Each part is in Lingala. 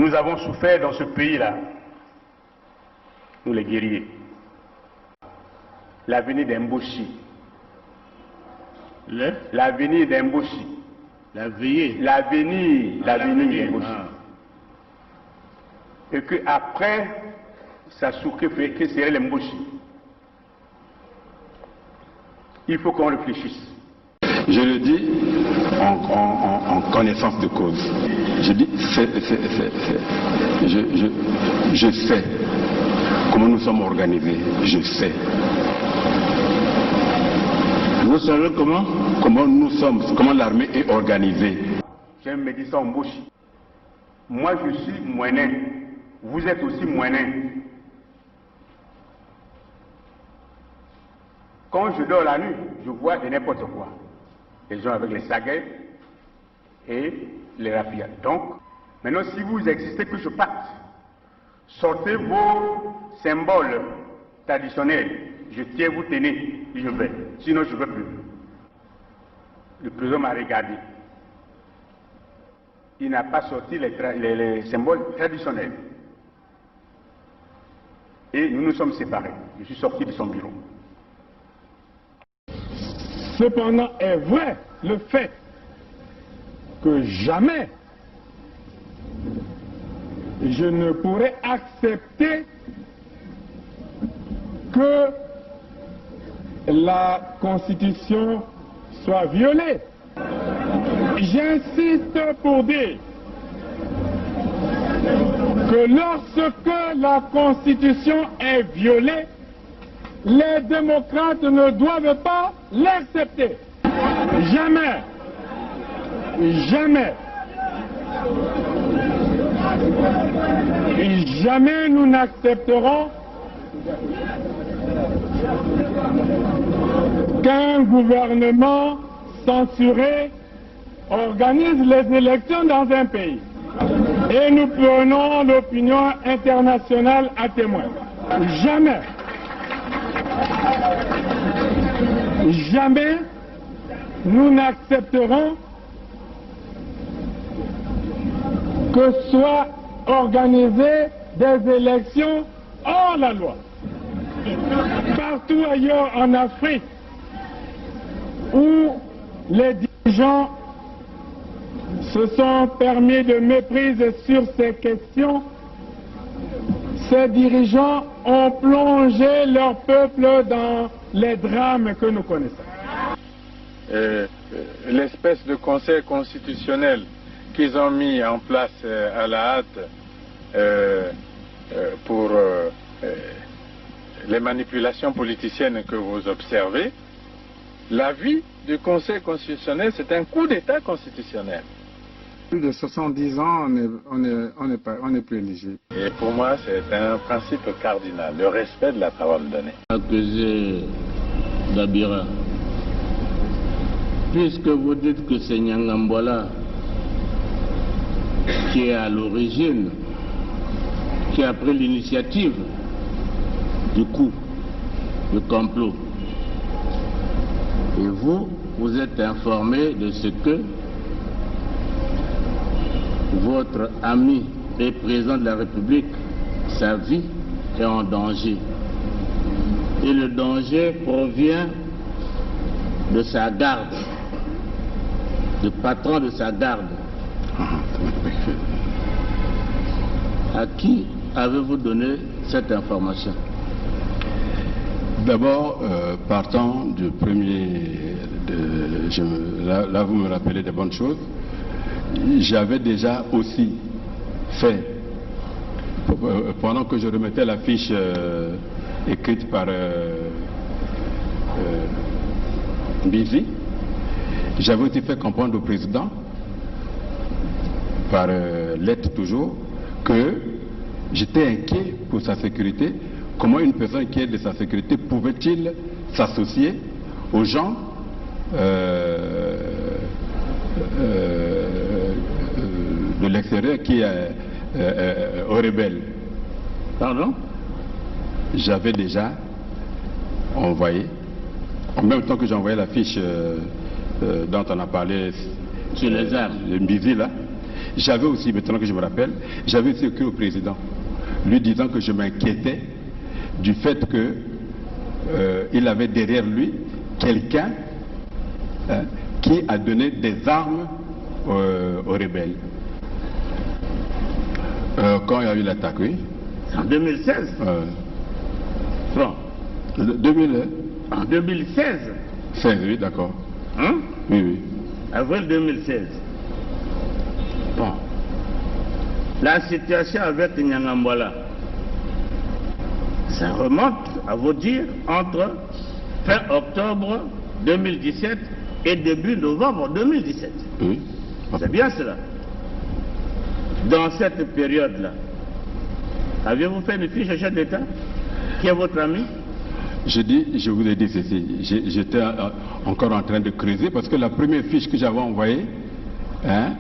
Nous avons souffert dans ce pays-là, nous les guerriers. L'avenir d'Emboshi. L'avenir d'Emboshi. L'avenir d'Emboshi. Et qu'après, Sasuke fait que serait l'Emboshi. Il faut qu'on réfléchisse. Je le dis en connaissance de cause. Je dis, je sais comment nous sommes organisés. Je sais. Vous savez comment? Comment l'armée est organisée. J'aime me dire ça en bouche. Moi je suis moyen. Vous êtes aussi moyen. Quand je dors la nuit, je vois de n'importe quoi. Les gens avec les saguets et les rapides. Donc, maintenant si vous existez que je parte, sortez vos symboles traditionnels. Je tiens, vous tenez, je vais. Sinon, je ne veux plus. Le président m'a regardé. Il n'a pas sorti les symboles traditionnels. Et nous nous sommes séparés. Je suis sorti de son bureau. Cependant, est vrai le fait que jamais je ne pourrais accepter que la Constitution soit violée. J'insiste pour dire que lorsque la Constitution est violée, les démocrates ne doivent pas l'accepter. Jamais. Jamais. Et jamais nous n'accepterons qu'un gouvernement censuré organise les élections dans un pays. Et nous prenons l'opinion internationale à témoin. Jamais. Jamais nous n'accepterons que soient organisées des élections hors la loi. Partout ailleurs en Afrique où les dirigeants se sont permis de méprise sur ces questions, ces dirigeants ont plongé leur peuple dans les drames que nous connaissons. L'espèce de conseil constitutionnel qu'ils ont mis en place à la hâte pour les manipulations politiciennes que vous observez, l'avis du Conseil constitutionnel, c'est un coup d'État constitutionnel. Plus de 70 ans, on n'est plus éligible. Et pour moi, c'est un principe cardinal, le respect de la parole donnée. Accusé d'Abira, puisque vous dites que c'est Nyangambola qui est à l'origine, qui a pris l'initiative du coup, du complot, et vous êtes informé de ce que votre ami et président de la République, sa vie est en danger. Et le danger provient de sa garde, du patron de sa garde. À qui avez-vous donné cette information? D'abord, partant du premier, là vous me rappelez des bonnes choses, j'avais déjà aussi fait, pendant que je remettais la fiche écrite par Bizi, j'avais aussi fait comprendre au président, par lettre toujours, que j'étais inquiet pour sa sécurité. Comment une personne inquiète de sa sécurité pouvait-il s'associer aux gens de l'extérieur qui est aux rebelles? Pardon? J'avais déjà envoyé, en même temps que j'ai envoyé la fiche dont on a parlé sur les armes, le Mbizi là, J'avais aussi, maintenant que je me rappelle, j'avais aussi écrit au président, lui disant que je m'inquiétais du fait qu'il avait derrière lui quelqu'un qui a donné des armes aux rebelles. Quand il y a eu l'attaque, oui. En 2016 Bon. 2000, En 2016 16, oui, d'accord. Hein? Oui, oui. Avril 2016. Bon. La situation avec Nyangambwala, ça remonte, à vous dire, entre fin octobre 2017 et début novembre 2017. Oui. C'est bien cela. Dans cette période-là, avez-vous fait une fiche au chef d'État qui est votre ami? Je vous ai dit ceci, j'étais encore en train de creuser parce que la première fiche que j'avais envoyée n'a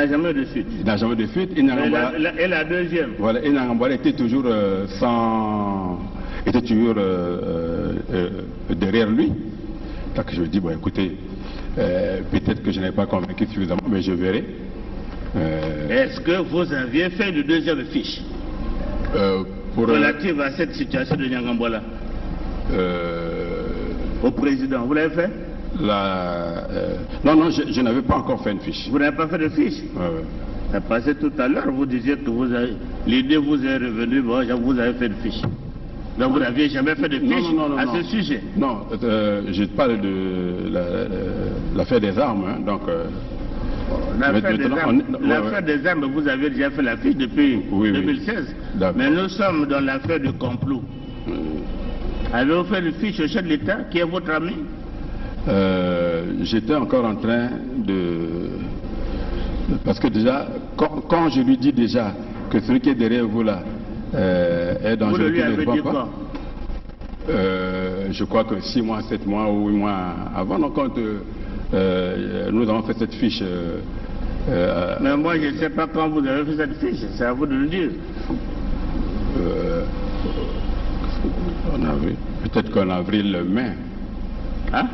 jamais eu de suite. N'a jamais de suite. Et la deuxième? Voilà, et Nyangambwala était toujours derrière lui. Donc je me dis, bon écoutez, peut-être que je n'ai pas convaincu suffisamment, mais je verrai. Est-ce que vous aviez fait une deuxième fiche relative à cette situation de Nyangambwala au président? Vous l'avez fait? Non, je n'avais pas encore fait une fiche. Vous n'avez pas fait de fiche? Ouais. Parce que tout à l'heure, vous disiez que l'idée vous est revenue, bon, vous avez fait une fiche. Donc vous n'aviez jamais fait de fiche à ce sujet? Non, je parle de l'affaire des armes. Hein, donc, l'affaire des armes, vous avez déjà fait la fiche depuis 2016. Oui. Mais nous sommes dans l'affaire du complot. Avez-vous fait une fiche au chef de l'État qui est votre ami? J'étais encore en train de... Parce que déjà, quand je lui dis déjà que celui qui est derrière vous là est dangereux, vous lui avez dit quoi? Je crois que 6 mois, 7 mois ou 8 mois avant, donc quand nous avons fait cette fiche... mais moi je ne sais pas quand vous avez fait cette fiche, c'est à vous de le dire. Peut-être qu'en avril-mai. Hein?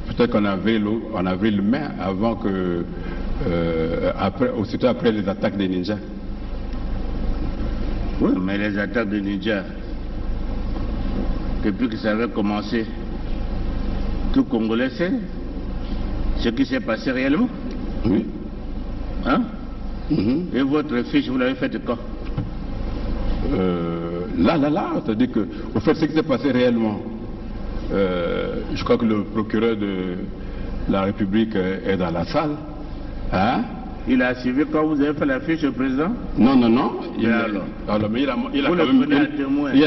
Peut-être qu'en avril-mai, avant que... aussitôt après les attaques des ninjas. Oui, mais les attaques des ninjas, depuis que ça avait commencé, tout Congolais sait ce qui s'est passé réellement. Oui. Hein? Et votre fiche, vous l'avez faite quand? C'est-à-dire que, au fait, ce qui s'est passé réellement, je crois que le procureur de la République est dans la salle. Hein? Il a suivi quand vous avez fait la fiche au président? Non. Il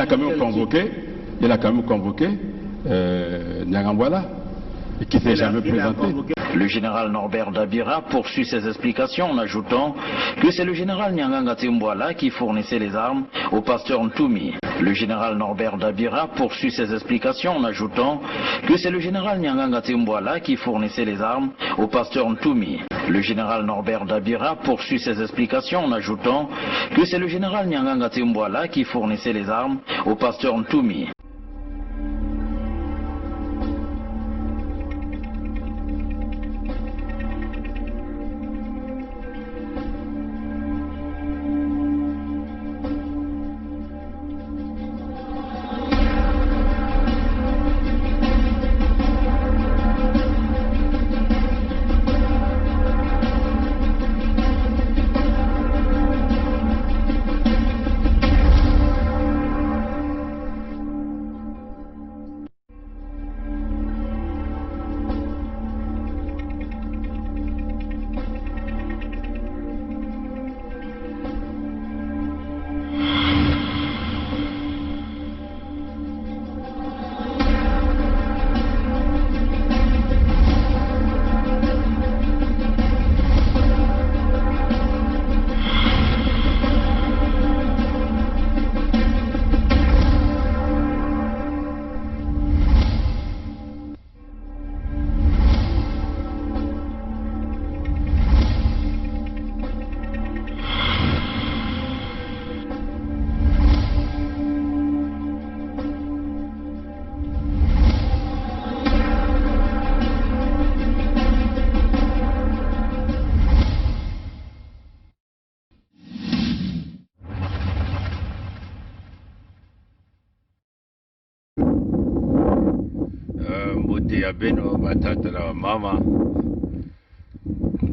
a quand même convoqué Nyangambwala, qui ne s'est jamais présenté. Le général Norbert Dabira poursuit ses explications en ajoutant que c'est le général Nyanganga Timbwala qui fournissait les armes au pasteur Ntoumi. Le général Norbert Dabira poursuit ses explications en ajoutant que c'est le général Nyanganga Timbwala qui fournissait les armes au pasteur Ntoumi. Le général Norbert Dabira poursuit ses explications en ajoutant que c'est le général Nyanganga Timbwala qui fournissait les armes au pasteur Ntoumi. mbote ya beno batata na mama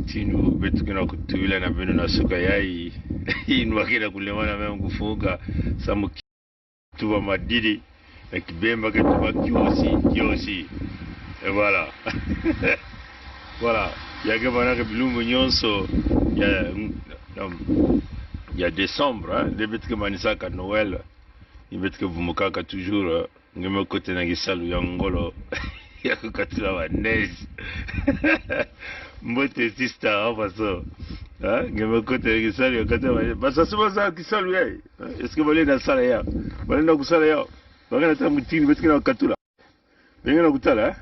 tinu betu kina kutuila na beno na suka yai inwakira kulemana meme kufunga samu tuba madidi na kibemba ketuba kiosi et voilà voilà yake bana ke bilumbu nyonso ya décembre hein de betu ke manisaka Noël il betu ke vumukaka toujours ngeme kote na gisalu ya ngolo ya kukatula wa neige mbote sister hapa so ngeme kote na gisalu ya katula wa basa suba za gisalu ya est-ce que bale na sala ya bale na kusala ya bangana ta mutini betu na katula bengena kutala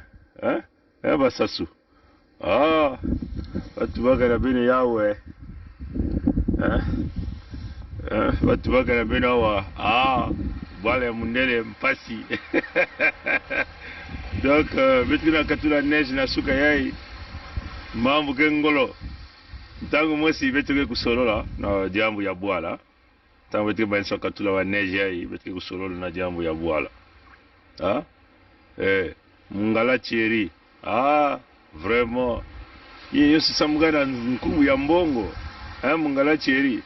basa su watu baka na bene yawe watu baka na bene wa wale mundele mpasi donc betu na katula neige na suka yai mambo kengolo tangu mosi betu ke kusolola na jambo ya bwala tangu betu banisa katula wa neige yai betu ke kusolola na jambo ya bwala mungala cheri vraiment yeye yosi samugana nkumu ya mbongo mungala cheri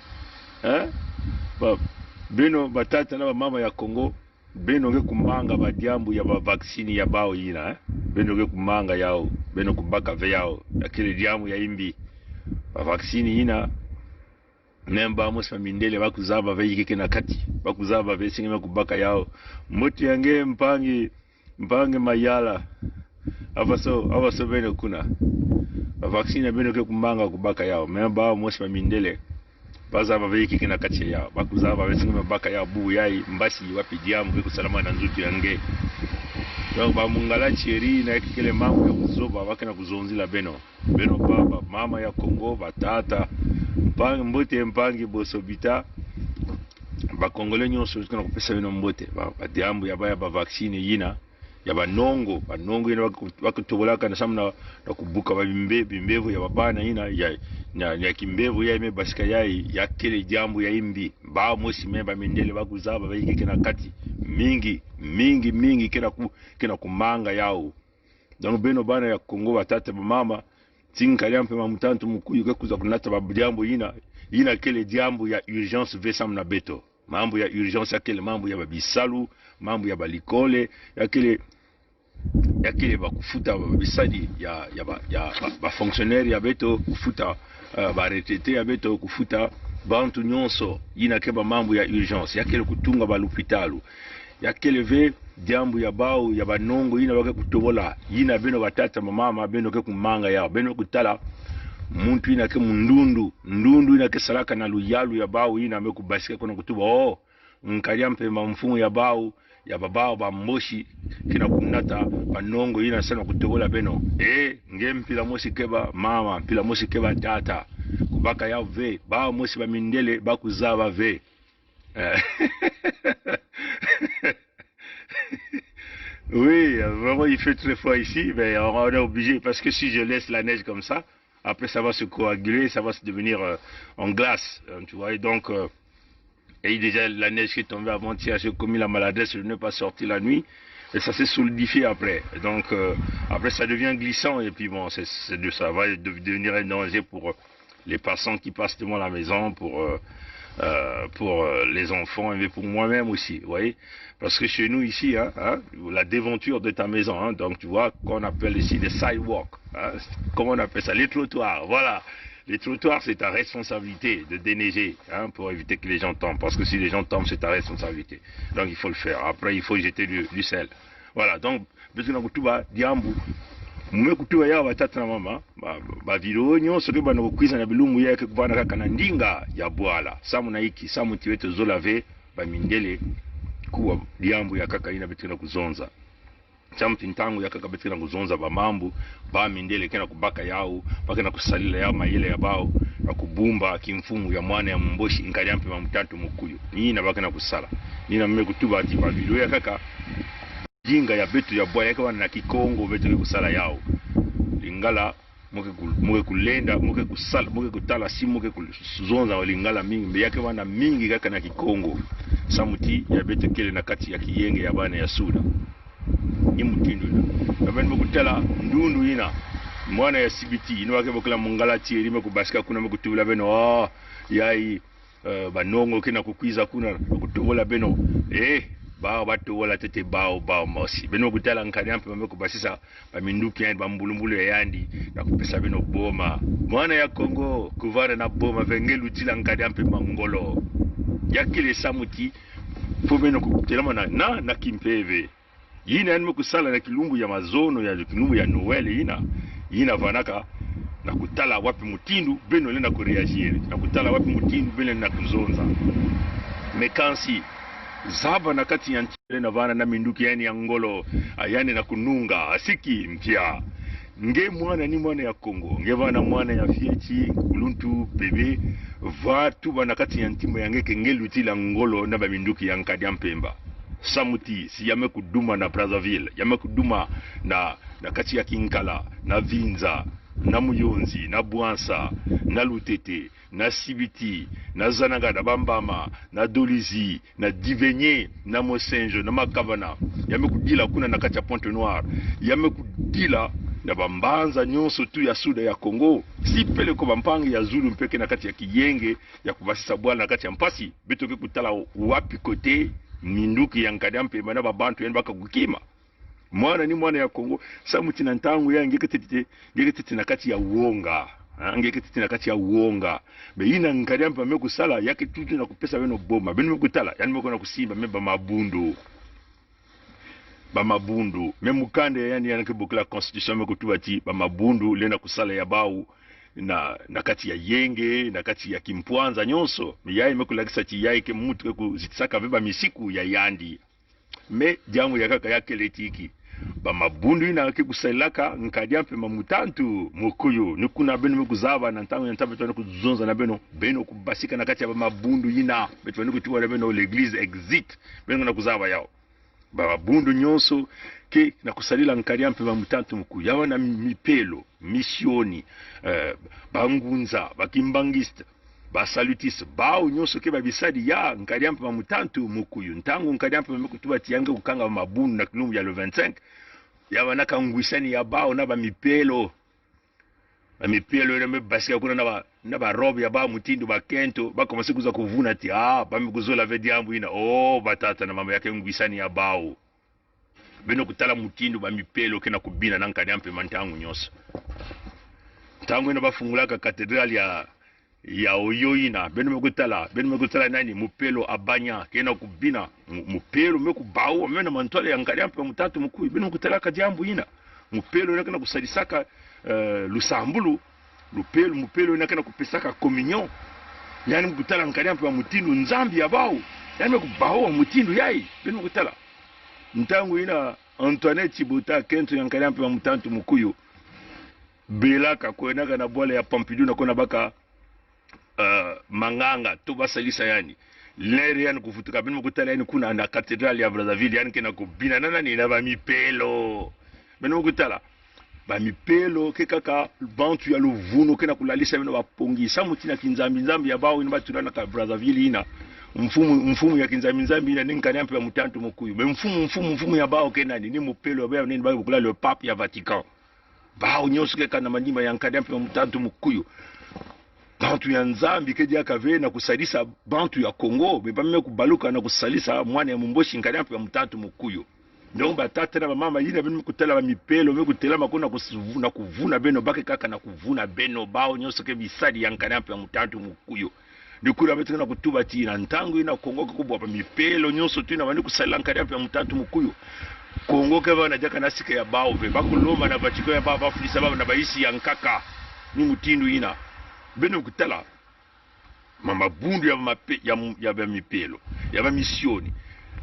beno batata na mama ya Congo beno ke kumanga badiambu ya ba vaccine ya bao yina beno ke kumanga yao beno kubaka ve yao akile diamu ya imbi ba vaccine yina nemba musa mindele bakuzaba ve yike na kati bakuzaba ve singeme kubaka yao moti yange mpangi mayala abaso beno kuna ba vaccine beno ke kumanga kubaka yao memba musa mindele bazaba veki kina kati yao bakuzaba besingema baka ya bu yai mbasi wapi diamu ke kusalama na nzutu yange donc ba mungala cheri na kile mambo ya kuzoba bakana kuzonzila beno baba mama ya Congo batata mpangi bosobita ba kongole nyonso kana kupesa beno mbote ba diamu ya ba vaccine yina ya banongo ina wakutobolaka na samna na kubuka bimbevu ya babana ina ya kimbevu ya ime basika ya kile jambo ya imbi ba mosi memba mindele bakuzaba bayike kina kati mingi kina kumanga yao donc beno bana ya Kongo batata mama tinka liampe mamutantu mukuyu kuza kunata babjambo ina kile jambo ya urgence vesam na beto mambo ya urgence akele mambo ya babisalu mambo ya balikole yakile bakufuta bisadi ya ba fonctionnaire ya beto kufuta ba retraité ya beto kufuta bantu nyonso ina keba mambo ya urgence yakile kutunga ba l'hôpitalu yakile ve jambo ya bao ya banongo ina wake kutobola ina beno batata mama beno ke kumanga ya beno kutala muntu ina ke ndundu ina ke salaka na luyalu ya bao ina amekubasika kuna kutuba nkalia mpema mfumu ya bao ya babao ba moshi kina kunata banongo ina sana kutobola beno ngempila moshi keba mama mpila moshi keba tata kubaka ya ve ba moshi ba mindele bakuzaba ve oui vraiment il fait très froid ici mais on est obligé parce que si je laisse la neige comme ça après ça va se coaguler, ça va se devenir en glace tu vois et donc et déjà la neige qui est tombée avant-hier, j'ai commis la maladresse de ne pas sortir la nuit. Et ça s'est solidifié après. Donc après ça devient glissant et puis bon, ça va devenir un danger pour les passants qui passent devant la maison, pour les enfants et pour moi-même aussi, vous voyez. Parce que chez nous ici, la déventure de ta maison, donc tu vois, qu'on appelle ici les sidewalks, comment on appelle ça, les trottoirs, voilà. Les trottoirs, c'est ta responsabilité de déneiger pour éviter que les gens tombent. Parce que si les gens tombent, c'est ta responsabilité. Donc il faut le faire. Après, il faut jeter du sel. Voilà, donc, besoin de tout diambu. Mume kutuwa ya batata na mama, ba video nyonso ke bana kuiza na bilumu yake kubana kaka na ndinga ya bwala. Samu na hiki, samu tiweto zolave ba mindele kuwa diambu ya kaka ina betina kuzonza. Champi ntangu ya kaka betina kuzonza ba mambu, ba mindele kena kubaka yao, baka na kusalila yao mayele ya bao, na kubumba kimfumu ya mwana ya mboshi nkaliampi mamutatu mukuyu. Nina baka na kusala. Nina mume kutuba ati ba video ya kaka jinga ya betu ya bwa yake wana na kikongo betu ya kusala yao lingala muke kulenda muke kusala muke kutala si muke kuzonza walingala mingi mbe yake wana mingi kaka na kikongo samuti ya betu kele na kati ya kiyenge ya bana ya suda imutindu ina ben mukutela ndundu ina mwana ya CBT ino wake bokala mungalati elime kubasika kuna mukutubula beno yai banongo kena kukwiza kuna kutobola beno bao batobola tete bao mosi beno kutala nkani ampe kubasisa baminduki yani bambulumbulu yandi na kupesa beno boma mwana ya Kongo kuvana na boma vengelu tila nkani ampe mangolo yakile samuti fo beno kutelama na kimpeve yina yani kusala na kilumbu ya mazono ya kilumbu ya Noel yina vanaka na kutala wapi mutindu beno lena kureagir na kutala wapi mutindu beno na kuzonza mekansi zaba na kati ya ntile na vana na minduki yani ya ngolo yani na kununga asiki mpya nge mwana ni mwana ya Kongo nge vana mwana ya fiechi kuluntu bebe vatu bana kati ya ntimo yange kengelu tila ngolo na baminduki ya nkadi mpemba samuti si yame kuduma na Brazzaville yame kuduma na kati ya Kinkala na Vinza na Muyonzi na Bwansa na Lutete na Sibiti na Zanagada Bambama na Dolizi na Divenye na Mosenjo na Makavana yame kudila kuna na kati ya Pointe Noire yame kudila na bambanza nyonso tu ya suda ya Kongo si pele ko bampangi ya Zulu mpeke na kati ya Kiyenge ya kubasisa bwana na kati ya Mpasi beto ke kutala wapi kote minduki ya nkadampe mana babantu yani baka kukima mwana ni mwana ya Kongo samuti na ntangu ya ngeketete na kati ya uonga ngeketete na kati ya uonga be ina nkadampe mekusala yake tutu na kupesa beno boma beno mekutala yani meko na kusimba meba mabundu memukande yani yanakebukla constitution mekutubati mabundu lena kusala ya bau na kati ya Yenge na kati ya Kimpwanza nyonso yai mekulakisa ti yai ke mutu kuzitisaka veba misiku ya yandi me jamu ya kaka yake letiki mabundu ina ke kusailaka nkadiampe mamutantu mukuyu nikuna beno mekuzava na ntango ntambe twana kuzonza na beno kubasika na kati ya mabundu ina betwana kutiwa na beno l'église exit beno na kuzava yao babundu nyonso ke na kusalila nkadiampe mamutantu mukuyu yawa na mipelo misioni bangunza bakimbangista basalutiste bao nyonso ke babisadi ya nkadiampe mamutantu mukuyu ntango nkadiampe mekutuba tiyange kukanga mabundu na kilumbu ya le 25 yawa na kangwisani ya bao na bamipelo ina mebasika kuna na ba robe ya ba mutindu ba kento ba komase kuza kuvuna ti bamikuzola vediambu ina batata na mama yake ngwisani ya bao beno kutala mutindu bamipelo kena kubina na nkadiampe mantangu nyonso tangu ina bafungulaka katedrali ya Oyoina beno mekutala nani mupelo abanya kena kubina mupelo mekubao mena mantwale ya nkadiampe mutatu mukui beno mekutala kadiambu ina mupelo nakena kusadisaka lusambulu mupelo nakena kupesaka communion yani mkutala nkadiampe mutindu nzambi ya bao yani mekubao mutindu yai beno mekutala ntangu ina Antoinette Chibota kento yankadiampe mutantu mukuyu belaka kwenaka na bwala ya Pompidou na kona baka manganga to basalisa yani lere yani kufutuka bino kutala yani kuna na cathedrale ya Brazzaville yani kena kubina nani na bamipelo bino kutala bamipelo ke kaka bantu ya luvuno kena kulalisa bino bapongisa mutina kinzambi ya bao ina batulana ka Brazzaville ina mfumu ya kinzambi ina ninkaniampe ya mutantu mukuyu be mfumu ya bao kena ni mupelo ba nini ba kula le pape ya Vatican bao nyonso ke kana manima ya nkaniampe ya mutantu mukuyu bantu ya nzambi kedia kave na kusalisa bantu ya Kongo bebame kubaluka na kusalisa mwana ya mumboshi nkaniampe ya mutantu mukuyu ndongo batata na mama yina bino kutela ba mipelo mekutela makona kuvuna beno bake kaka na kuvuna beno bao nyonso ke bisadi ya nkaniampe ya mutantu mukuyu ndikura betu na kutuba tina ntangu ina Kongo kubwa ba mipelo nyonso tina bani kusalila nkaniampe ya mutantu mukuyu Kongo ke bana jaka na sika ya bao be bakuloma na bachiko ya baba fulisa baba na baisi ya nkaka ni mutindu ina beno kutala mabundu ya mipelo ya misioni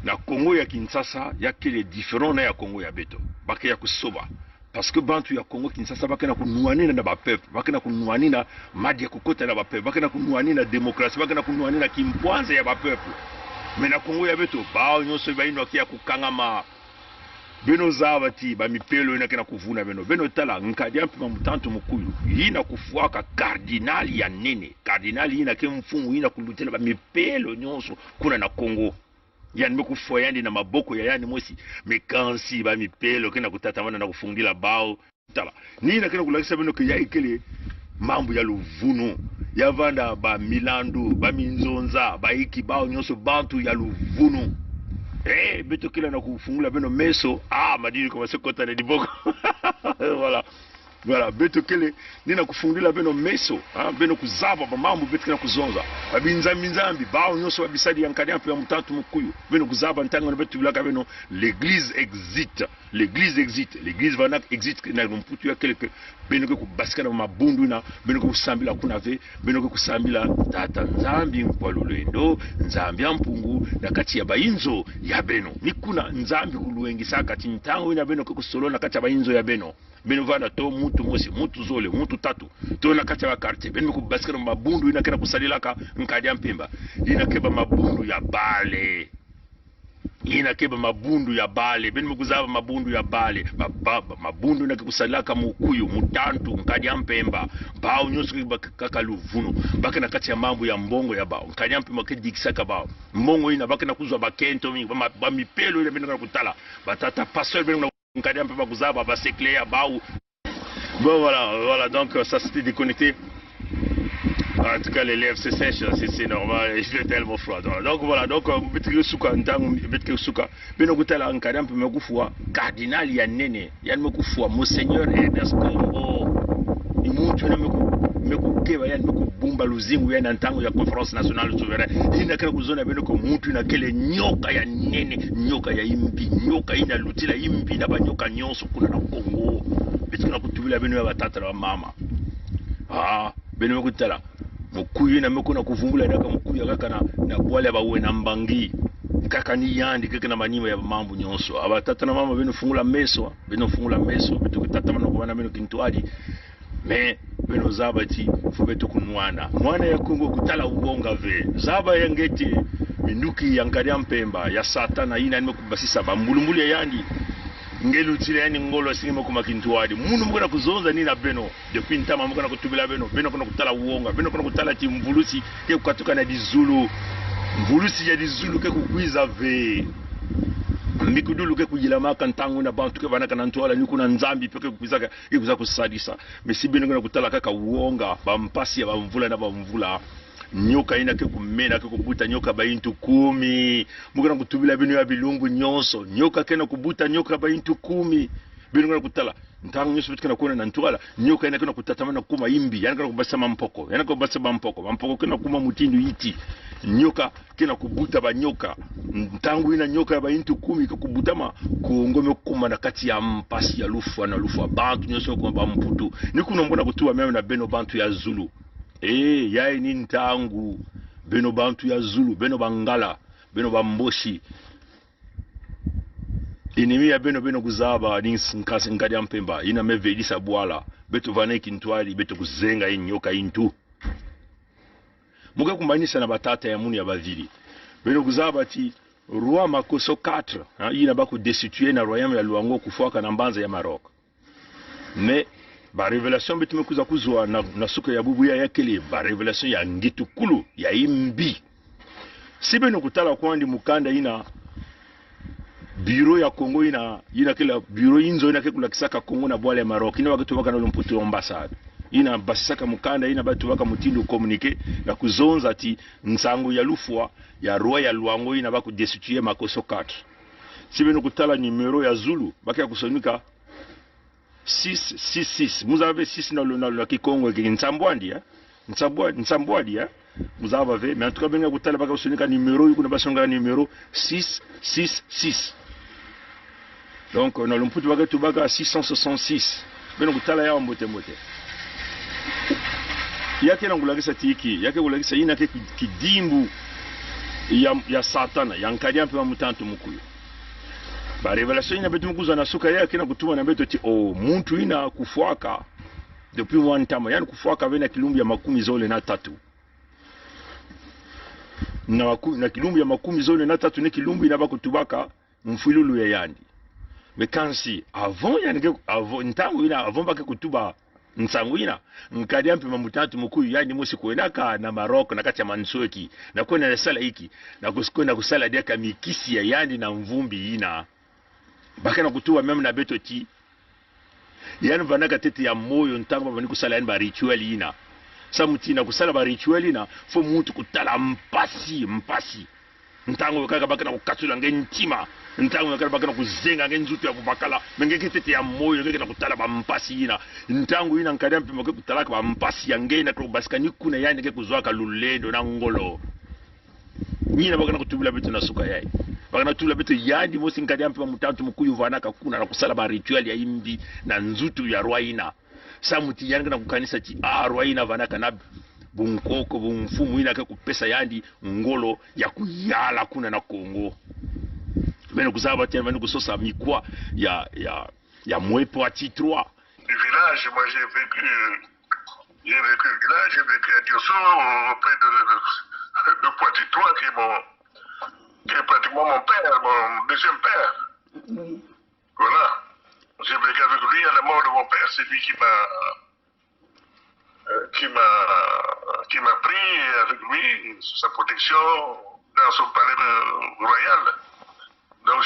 na Kongo ya Kinshasa yake les différents na ya Kongo ya beto bake ya kusoba parce que bantu ya Kongo Kinshasa bake na kunuanina na ba peuple bake na kunuanina madi ya kukota na ba peuple bake na kunuanina demokrasi bake na kunuanina kimpwanza ya ba peuple mais na Kongo ya beto bao nyonso baino kia kukangama beno zavati ba mipelo ina kena kuvuna beno tala nkadiampe mamutantu mukuyu ina kufuaka kardinali ya nene kardinali ina ke mfumu ina kulutela ba mipelo nyonso kuna na Kongo yani mekufa yani na maboko ya yani mosi mekansi ba mipelo kena kutatamana na kufungila bao tala nina kena kulakisa beno ke ya ikele mambo ya luvuno ya vanda ba milandu ba minzonza ba iki bao nyonso bantu ya luvuno beto kila na kufungula beno meso madini kama se kota na diboko voilà beto kele nina kufungula beno meso beno kuzaba ba mambo beto kila kuzonza babinzambi bao nyonso babisadi yankadi ampe ya mutatu mukuyu beno kuzaba ntanga na beto bilaka beno l'église vana exit na mputu ya kele beno ke kubasikana mabundu na beno ke kusambila kunave beno ke kusambila tata nzambi mpwalulendo nzambi ampungu na kati ya bainzo ya beno nikuna nzambi kuluengisa kati ntango ina beno ke kusolona kati ya bainzo ya beno vana to mutu mosi mutu zole mutu tatu to na kati ya quartier beno kubasikana mabundu ina kena kusalilaka nkadi ya mpemba ina keba mabundu ya bale inakeba mabundu ya bale beni mkuzaba mabundu ya bale mabundu na kusalaka mukuyu mutantu nkadi ya mpemba bao nyonso kaka luvuno baka na kati ya mambo ya mbongo ya bao nkadi ya mpemba ke dikisaka bao mbongo ina baka na kuzwa bakento mingi ba mipelo ile beni na kutala batata pasteur beni nkadi ya mpemba kuzaba ba seclea bao bon voilà donc ça c'était déconnecté. En tout cas, les lèvres se sèchent, c'est normal, il fait tellement froid. Donc voilà, donc Betke Souka, Benogutala Ankadam, Mekoufua, cardinal Yanene, Yan Mekoufua, Monseigneur Ernest Kombo, Imutu Mekukeva, Yan Mekubumba Luzing, Yan Antango, ya conférence nationale souveraine, Inaka Kuzona Benoko Mutu, Nakele, Nyoka ya Nene, Nyoka ya Imbi, Nyoka ina Lutila Imbi, Nabanyoka Nyonso, Kuna na Congo, Betke Nakutubila Benu Batata Mama. Benogutala. Mukuyu na meko na kuvumbula daka mukuyu kaka na bwale bawe na mbangi kaka ni yandi kaka na manima ya mambo nyonso abatata na mama beno fungula meso beto kutata mana kubana beno kintwadi me beno zabati fu beto kunwana mwana ya Kongo kutala ugonga ve zaba yangeti minuki yankari mpemba ya satana ina nimekubasisa bambulumbulu ya yandi ngelu tile yani ngolo singema kuma kintuadi munu mukona kuzonza nina beno depuis ntama mukona kutubila beno kuna kutala uonga beno kuna kutala timvulusi ke kukatuka na dizulu mvulusi ya dizulu ke kukwiza ve mikudulu ke kujila maka ntangu na bantu ke banaka na ntuala ni kuna nzambi peke kukwizaka ikuza kusadisa mesi beno kuna kutala kaka uonga bampasi ya bamvula na bamvula nyoka ina ke kumena ke kubuta nyoka baintu 10 mukana kutubila bino ya bilungu nyonso nyoka kena kubuta nyoka baintu 10 bino ngana kutala ntangu nyonso bitkana kuona na ntwala nyoka ina kena kutatamana kuma imbi yana kana kubasa mampoko mampoko kena kuma mutindu iti nyoka kena kubuta banyoka ntangu ina nyoka baintu 10 ke kubutama kuongome kuma na kati ya mpasi ya lufu na lufu bantu nyonso kwa bamputu nikuna mbona kutua meme na beno bantu ya Zulu yai ni ntangu beno bantu ya Zulu beno bangala beno bamboshi inimi ya beno kuzaba ni nkasi nkadi mpemba ina mevedisa bwala beto vane kintwali beto kuzenga inyoka intu muka kumbanisha na batata ya muni ya bavili beno kuzaba ti roi Makoso 4 ina baku destituer na royaume ya Luango kufuaka na mbanza ya Maroc mais ba révélation betume kuza kuzwa na suka ya bubu ya kele ba révélation ya ngitu kulu ya imbi sibe no kutala kwandi mukanda ina bureau ya Congo ina kila bureau inzo ina kekula kisaka Congo na bwale ya Maroc ina wakati waka na lomputu ambassade ina basisaka mukanda ina batu waka mutindo communiquer na kuzonza ati nsangu ya lufwa ya roi ya Luango ina baku destituer Makoso 4 sibe no kutala numero ya Zulu baka kusonika 666 vous avez 6 dans le Kikongo qui Nsambwandi Nsambwadi vous avez mais en tout cas benga kutala baka usonika numéro yuko na basonga numéro 666 donc on a l'imputu baka tubaka 666 benga kutala ya mbote yake na ngulagisa tiki yake ngulagisa ina ke kidimbu ya satana yankanya mpe mutantu mukuyo ba révélation ina betu mkuza na suka yake na kutuma na betu ti muntu ina kufuaka depuis one time yani kufuaka vena kilumbi ya makumi zole na tatu na kilumbi ya makumi zole na tatu ni kilumbi ina bakutubaka mfululu ya yandi mais quand si avant yani avant ntango ina avant baka kutuba nsangwina nkadia mpima mutatu mkuyu yani musi kuenaka na Maroko na kati ya Mansoki na kwenda na sala hiki na kusikwenda kusala diaka mikisi ya yandi na mvumbi ina baka na kutua meme na beto ti yani vanaka tete ya moyo ntango bani kusala yani ba rituel ina samuti na kusala ba rituel ina fo muntu kutala mpasi ntango kaka baka na kukatula ngentima ntango baka na kuzenga ngenzutu ya kubakala mengeke tete ya moyo ngeke na kutala ba mpasi ina ntango ina nkadia mpima kutala ba mpasi ya ngena ko basika nikuna yani ngeke kuzwaka lulendo na ngolo nyina baka na kutubula beto na suka yai baka na tubula beto yandi mosi nkadia mpima mutatu mkuyu vanaka kuna na kusala ba rituel ya imbi na nzutu ya rwaina samuti yani na kukanisa ti rwaina vanaka na bunkoko bumfumu ina ke kupesa yandi ngolo ya kuyala kuna na Kongo bene kuzaba tena bene kusosa mikwa ya mwepo ati 3 du village. Moi j'ai vécu au village, j'ai vécu à Diosso auprès de Poitiers 3 qui est pratiquement mon père, mon deuxième père. Oui. Voilà, j'ai vécu avec lui à la mort de mon père, c'est lui qui m'a pris avec lui sous sa protection dans son palais royal. Donc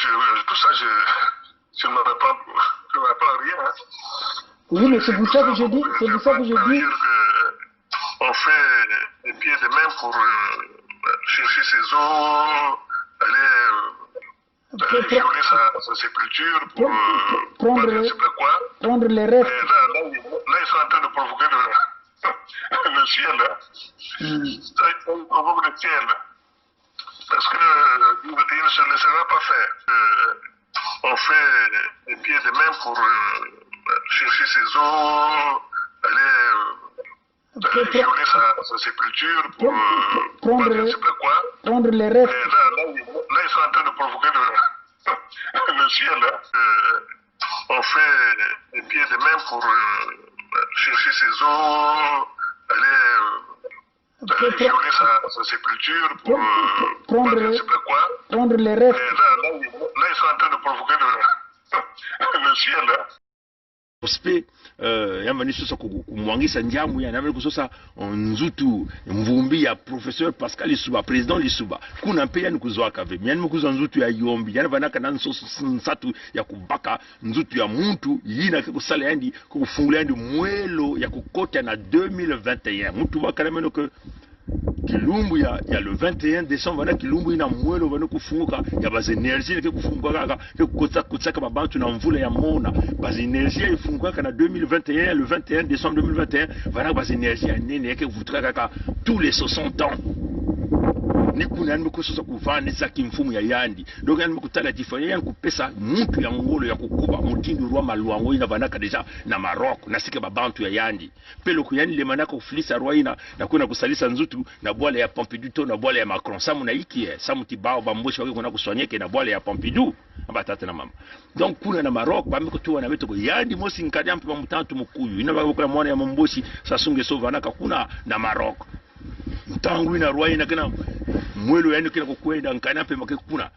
tout ça, je ne me répands rien. Hein. Oui, mais c'est pour ça que je dis. C'est pour ça que je dis. On fait les pieds de main pour chercher ses os, aller violer sa sépulture pour prendre les restes. Là, ils sont en train de provoquer le ciel. Ils provoquent le ciel. Parce qu'il ne se laissera pas faire. On fait les pieds de main pour chercher ses os, aller violer sa sépulture pour prendre les restes. Là, ils sont en train de provoquer le ciel. On fait les pieds de main pour chercher ses os, aller violer sa sépulture pour prendre les restes. Là, ils sont en train de provoquer le ciel. Ospe yamani sosa kumwangisa njamu ya nameli kusosa nzutu mvumbi ya professeur Pascal Lisuba président Lisuba kuna mpe yani kuzwaka ve yani mkuzo nzutu ya yombi yani vanaka na nsatu ya kubaka nzutu ya muntu yina kusala yandi kufungula yandi mwelo ya kukota na 2021 muntu wakala meno ke kilumbu ya le 21 décembre wana kilumbu ina mwelo wana kufunguka ya bazi energie ke kufunguka kaka ke kutsaka babantu na mvula ya mona bazi energie ifunguka na 2021 le 21 décembre 2021 wana bazi energie nene ke kuvutuka kaka tous les 60 ans ni kuna yani kusosa kuvana saki mfumu ya yandi donc yani kutala diferent yani kupesa muntu ya ngolo ya kukuba mutindu rwa maluango ina vanaka deja na Maroc na sike babantu ya yandi pelo kuyani le manaka kuflisa rwaina na kuna kusalisa nzutu na bwala ya Pompidou na bwala ya Macron samu na iki samu tibao bamboshi wake kuna kusonyeke na bwala ya Pompidou abatata na mama donc kuna na Maroc bamiko tuwa na metoko yandi mosi nkadi ampi mutantu mukuyu ina bakula mwana ya mboshi sasunge sovanaka kuna na Maroc ntangu ina rwaina kana mwelo yani kila kukwenda nkana pe makekuna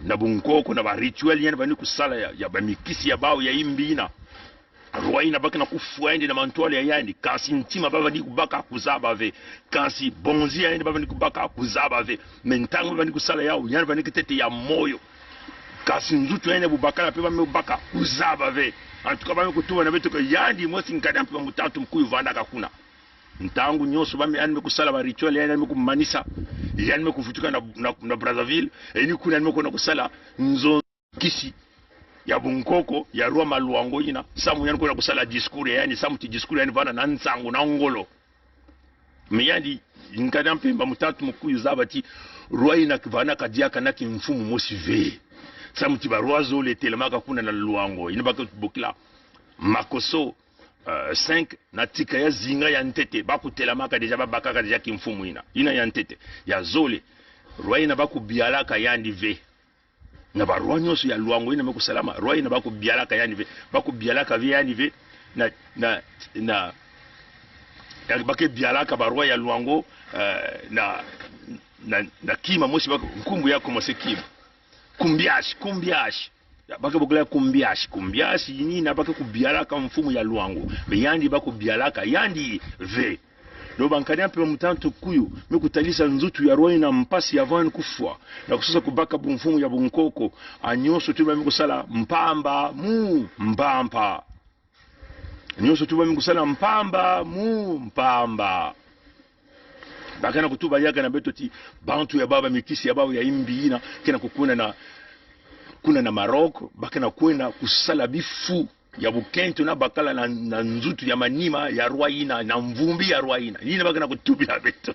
na bunkoko na ba rituel yani bani kusala ya ba mikisi ya bao ya imbina rwaina baka na kufuende na mantwale ya yani kasi ntima baba ni kubaka kuzaba ve kasi bonzi yani baba ni kubaka kuzaba ve mentangu bani kusala yao yani bani kitete ya moyo kasi nzutu yani bubakala pe bami kubaka kuzaba ve antuka bami kutuwa na beto yandi mosi nkana pe mutatu mkuyu vanda kakuna ntangu nyoso bami yani kusala ba rituel yani kumanisa yani mekufutuka na Brazzaville ni kuna yani kuna kusala nzo kisi ya bunkoko ya rwa maluango ina samu yani kuna kusala discours yani samu ti discours yani vana na nsangu na ngolo miyandi nkana mpemba mutatu mkuyu zabati rwa ina kivana kadia kanaki mfumu mosive samu ti barwa zole telemaka kuna na luango ina baka bokila makoso 5 na tika ya zinga ya ntete bakutelamaka deja babakaka deja kimfumu ina ya ntete ya zole rwaina bakubialaka yandi ve na barwa nyoso ya luango ina mekusalama rwaina bakubialaka yandi ve bakubialaka ve yandi ve na ya bake bialaka barwa ya luango na kima mosi nkumbu ya komose kima kumbiash baka bokela kumbiashi nini baka kubialaka mfumu ya Luango me yandi bako bialaka yandi ve do bankania pe mutantu kuyu mekutalisa nzutu ya roi na mpasi ya van kufwa na kusosa kubaka mfumu ya bunkoko anyoso tuba mikusala mpamba mu mpamba anyoso tuba mikusala mpamba mu mpamba bakana kutuba yaka na betoti bantu ya baba mikisi ya baba ya imbiina kena kuna na Maroko bakana kwenda kusala bifu ya bukento na bakala na nzutu ya manima ya Rwaina na mvumbi ya Rwaina nini bakana kutubila beto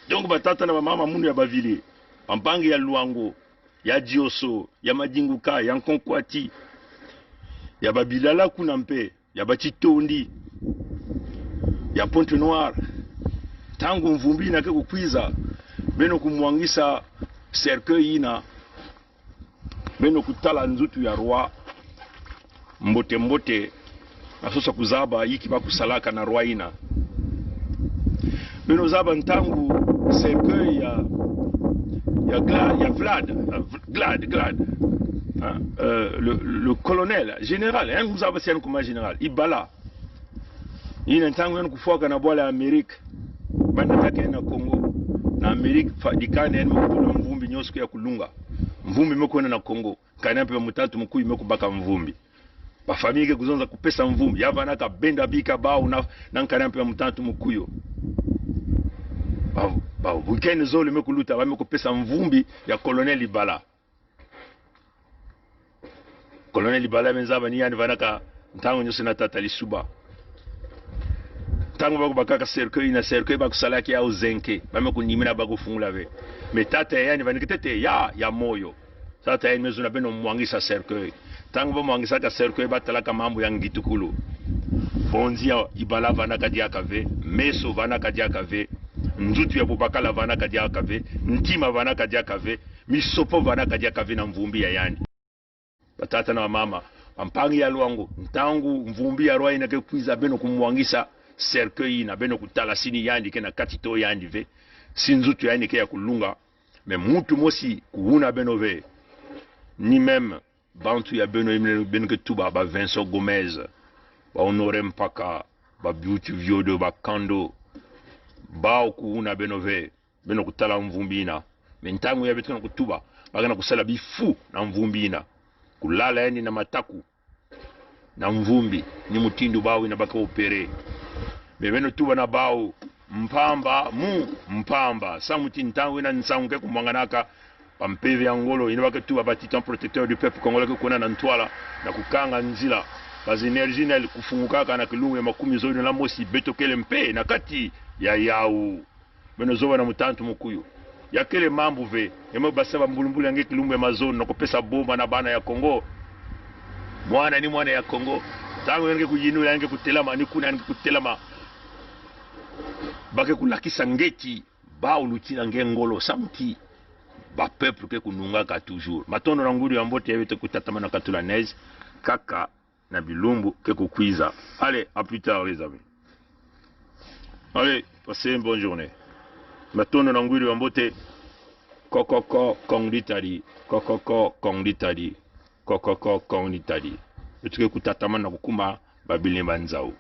donc batata na mama munu ya bavili ampangi ya Luango ya Dioso ya Madinguka ya Nkonkwati ya Babilala kuna mpe ya Batitondi ya Pointe Noire tangu mvumbi na kukwiza beno kumwangisa cercueil ina beno kutala nzutu ya roi mbote asosa kuzaba yiki bakusalaka na roi ina beno zaba ntangu cercueil ya Glad le colonel général hein vous avez c'est comme général Ibala ina ntangu yana kufuaka na bwala ya Amerika banda take na Congo na Amerika fadikane yani mkutula mvumbi nyosuku ya kulunga mvumbi mekona na Congo kana pe mutatu mkuyi mekubaka mvumbi ba famille kuzonza kupesa mvumbi yavana ka benda bika bao na nkana pe mutatu mkuyo ba weekend zole mekuluta ba mekupesa mvumbi ya colonel Ibala menzaba ni yani vanaka ntango nyosi na tata lisuba tangu bako bakaka cercueil bako salaki ya uzenke bame kunyimina bako fungula ve metata yani vanikitete ya moyo tata yani mezuna beno mwangisa cercueil tangu bo mwangisa ka cercueil batalaka mambo ya ngitukulu bonzia Ibala vanaka diaka ve meso vanaka diaka ve nzutu ya bubakala vanaka diaka ve ntima vanaka diaka ve misopo vanaka diaka ve na mvumbi ya yani batata na mama ampangi ya Luango ntangu mvumbi ya roi na kekwiza beno kumwangisa cercueil na beno kutala sini yandi kena katito yandi ve sinzutu yandi ke ya kulunga me mutu mosi kuuna beno ve ni même bantu ya beno ke tuba ba Vincent Gomez ba Honore Mpaka ba Beauty Viodo ba Kando ba kuuna beno ve beno kutala mvumbina me ntangu ya betu na kutuba bagana kusala bifu na mvumbina kulala yani na mataku na mvumbi ni mutindu bawo ina baka opere bebeno tuba na bawo mpamba sa mutintango ina nsanguke kumwanganaka pampeve ya ngolo ina baka tuba batitan protecteur du peuple congolais ko kuna na ntwala na kukanga nzila bazi energie na kufungukaka na kilungu ya makumi zo na mosi betokele mpe na kati ya yau beno zo na mutantu mukuyu yakele mambu ve emo basaba mbulumbulu yange kilumbu ya mazone na kopesa bomba na bana ya Kongo mwana ni mwana ya Kongo tangu yange kujinula yange kutelama ni kuna yange kutelama bake kulakisa ngeti ba ulutina ngengolo samti ba peuple ke kununga ka toujours matondo na nguru ya mbote yebete kutatama na katula neige kaka na bilumbu ke kukwiza. Allez, à plus tard les amis. Allez, passez une bonne journée. Matondo na nguru ya mbote kokoko kongditari kokoko kongditari kokoko kongditari etuke kutatama na kukuma babilimba nzao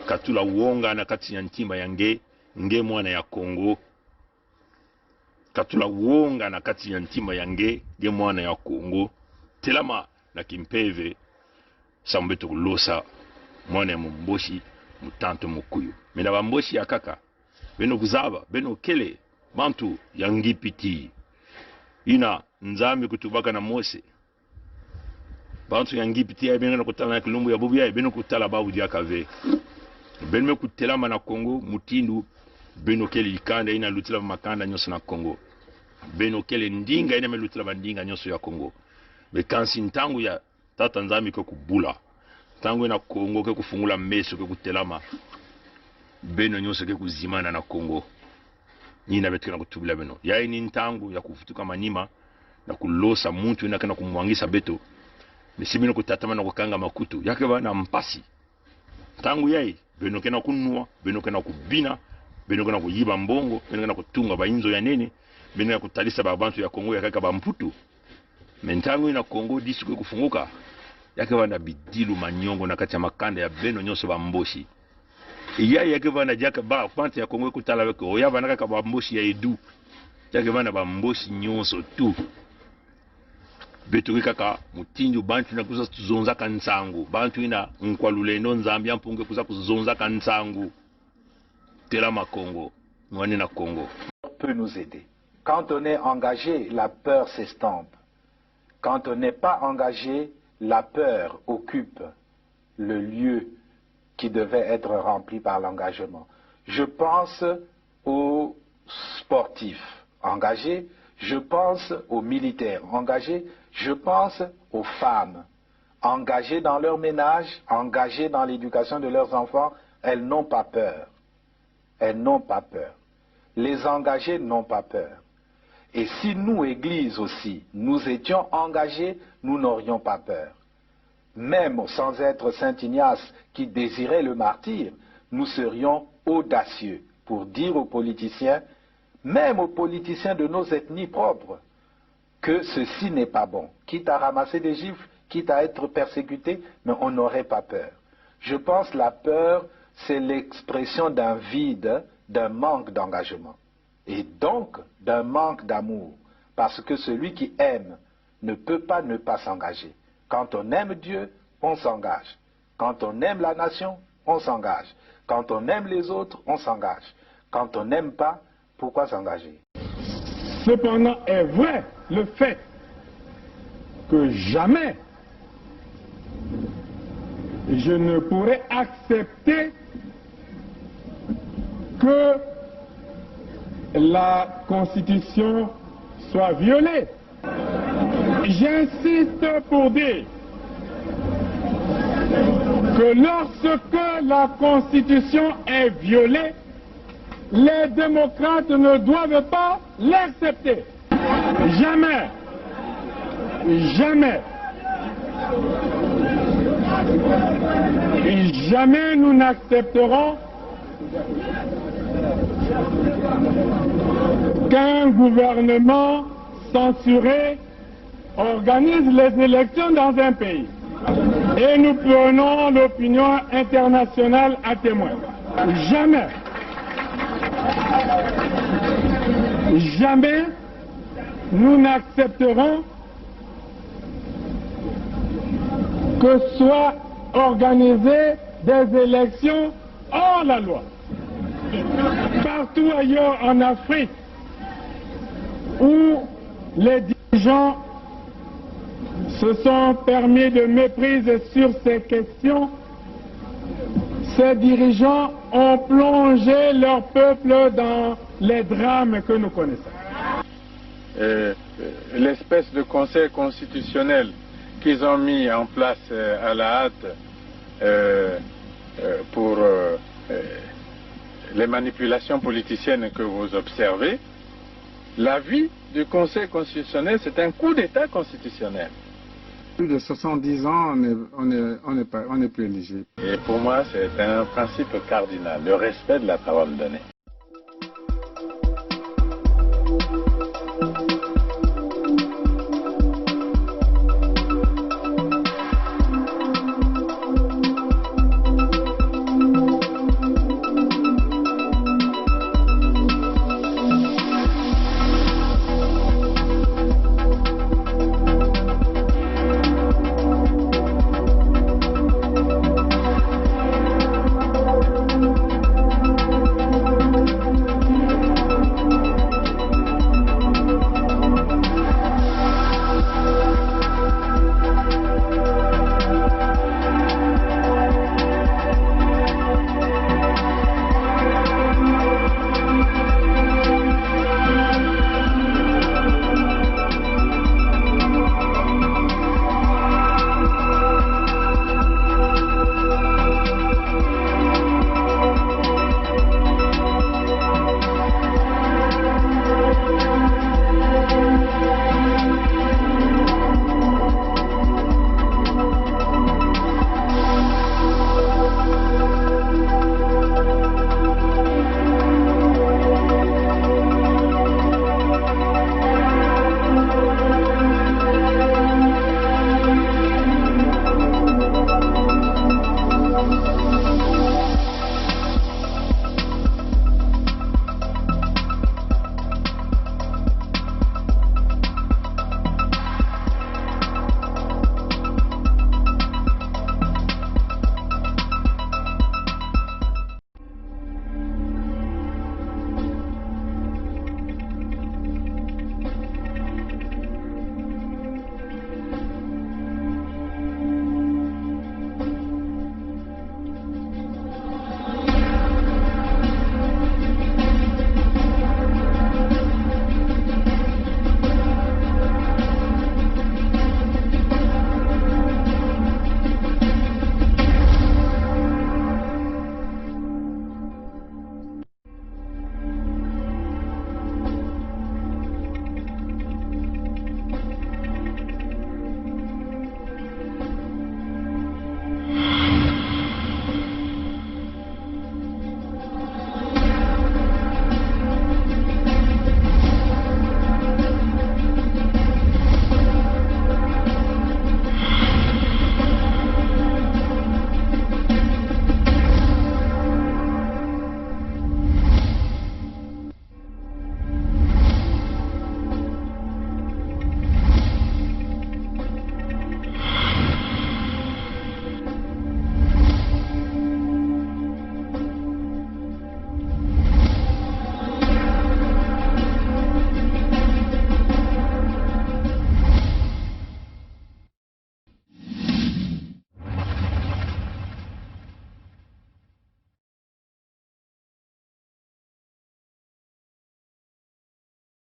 katula uonga na kati ya ntima yange nge mwana ya Kongo katula uonga na kati ya ntima yange nge mwana ya Kongo telama na kimpeve sambeto kulosa mwana ya mumboshi mutanto mukuyu mina bamboshi ya kaka beno kuzaba beno kele bantu yangipiti ina nzambi kutubaka na Mose bantu yangipiti ya benga kutala na kilumbu ya bubu ya beno kutala babu dia kave benme kutelama na Kongo mutindu beno kele ikanda ina lutila makanda nyoso na Kongo beno kele ndinga ina melutila bandinga nyoso ya Kongo be kansi ntangu ya tata nzambi ko kubula tangu na Kongo ke kufungula meso ke kutelama beno nyoso ke kuzimana na Kongo nina betu na kutubila beno ya ni ntangu ya kufutuka manima na kulosa muntu ina kana kumwangisa beto nisibino kutatama na kukanga makutu yake bana mpasi tangu yai beno kena kunua beno kena kubina beno kena kuyiba mbongo beno kena kutunga bainzo ya nene beno kena kutalisa babantu ya Kongo ya kaka bamputu Mentangu ina Kongo disiku kufunguka yake wana bidilu manyongo na kati ya makanda ya beno nyonso bamboshi iya yake bana jaka ba pante ya Kongo kutala weko oya bana kaka bamboshi ya edu yake bana bamboshi nyonso tu betuki kaka mutinju bantu na kuza kuzonza kansangu bantu ina nkwaluleno nzambia mpunge kuza kuzonza kansangu tela makongo ngwani na Kongo peut nous aider. Quand on est engagé, la peur s'estompe. Quand on n'est pas engagé, la peur occupe le lieu qui devait être rempli par l'engagement. Je pense aux sportifs engagés, je pense aux militaires engagés, je pense aux femmes engagées dans leur ménage, engagées dans l'éducation de leurs enfants. Elles n'ont pas peur. Elles n'ont pas peur. Les engagés n'ont pas peur. Et si nous, Église aussi, nous étions engagés, nous n'aurions pas peur. Même sans être Saint Ignace qui désirait le martyre, nous serions audacieux pour dire aux politiciens, même aux politiciens de nos ethnies propres, que ceci n'est pas bon. Quitte à ramasser des gifles, quitte à être persécuté, mais on n'aurait pas peur. Je pense que la peur, c'est l'expression d'un vide, d'un manque d'engagement. Et donc d'un manque d'amour. Parce que celui qui aime ne peut pas ne pas s'engager. Quand on aime Dieu, on s'engage. Quand on aime la nation, on s'engage. Quand on aime les autres, on s'engage. Quand on n'aime pas, pourquoi s'engager? Cependant est vrai le fait que jamais je ne pourrais accepter que la Constitution soit violée. J'insiste pour dire que lorsque la Constitution est violée, les démocrates ne doivent pas l'accepter. Jamais. Jamais. Et jamais nous n'accepterons qu'un gouvernement censuré organise les élections dans un pays. Et nous prenons l'opinion internationale à témoin. Jamais. Jamais nous n'accepterons que soient organisées des élections hors la loi. Partout ailleurs en Afrique où les dirigeants se sont permis de méprise sur ces questions, ces dirigeants ont plongé leur peuple dans les drames que nous connaissons. L'espèce de conseil constitutionnel qu'ils ont mis en place à la hâte pour les manipulations politiciennes que vous observez, l'avis du Conseil constitutionnel, c'est un coup d'État constitutionnel. Plus de 70 ans, on n'est plus éligible. Et pour moi, c'est un principe cardinal, le respect de la parole donnée.